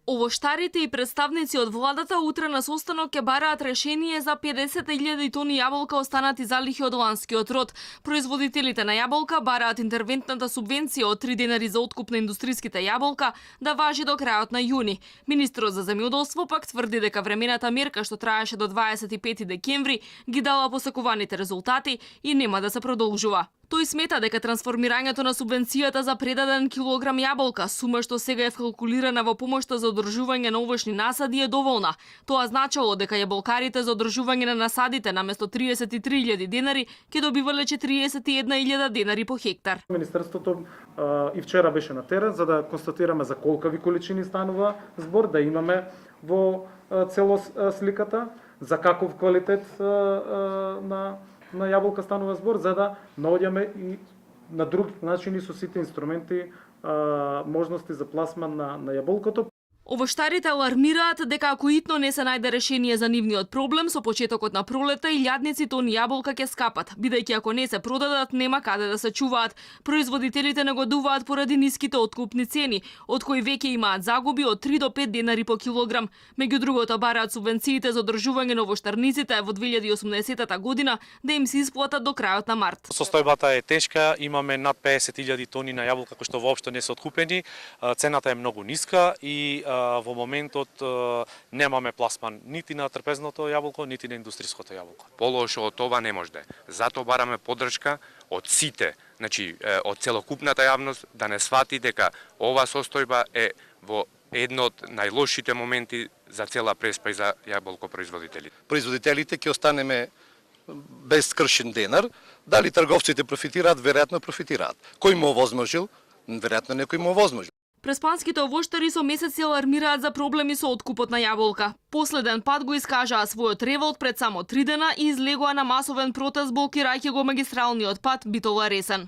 Овоштарите и представници од владата утре на состанок ќе бараат решение за 50.000 тони јаболка останати залихи од ланскиот род. Производителите на јаболка бараат интервентната субвенција од 3 денари за откуп на индустриските јаболка да важи до крајот на јуни. Министрот за земјоделство пак тврди дека времената мерка што траеше до 25 декември ги дала посакуваните резултати и нема да се продолжува. Тој смета дека трансформирањето на субвенцијата за предаден килограм јаболка, сума што сега е вкалкулирана во помошта за одржување на овошни насади, е доволна. Тоа значало дека јаболкарите за одржување на насадите наместо 33.000 денари ќе добивале 41.000 денари по хектар. Министерството и вчера беше на терен за да констатираме за колкави количини станува збор, да имаме во цело сликата, за каков квалитет на јаболка станува збор, за да наоѓаме и на други начини со сите инструменти можности за пласман на јаболкото. Овоштарите алармираат дека ако итно не се најде решение за нивниот проблем, со почетокот на пролета илјадници тони јаболка ќе скапат, бидејќи ако не се продадат, нема каде да се чуваат. Производителите негодуваат поради ниските откупни цени, од кои веќе имаат загуби од 3 до 5 денари по килограм. Меѓу другото, бараат субвенциите за одржување на овоштарниците во 2018 година да им се исплатат до крајот на март. Состојбата е тешка, имаме над 50.000 тони на јаболка кои што воопшто не се откупени, цената е многу ниска и во моментот немаме пласман нити на трпезното јаболко, нити на индустриското јаболко. Полошо од това не може да е. Затоа бараме поддршка од сите, значи од целокупната јавност да не свати дека ова состојба е во едно од најлошите моменти за цела преспа и за јаболкопроизводители. Производителите ќе останеме без скршен денар. Дали трговците профитираат? Веројатно профитираат. Кој му овозможил? Веројатно некој му овозможил. Преспанските овоштари со месеци алармираат за проблеми со откупот на јаболка. Последен пат го искажаа својот револт пред само 3 дена и излегоа на масовен протест блокирајќи го магистралниот пат Битола-Ресен.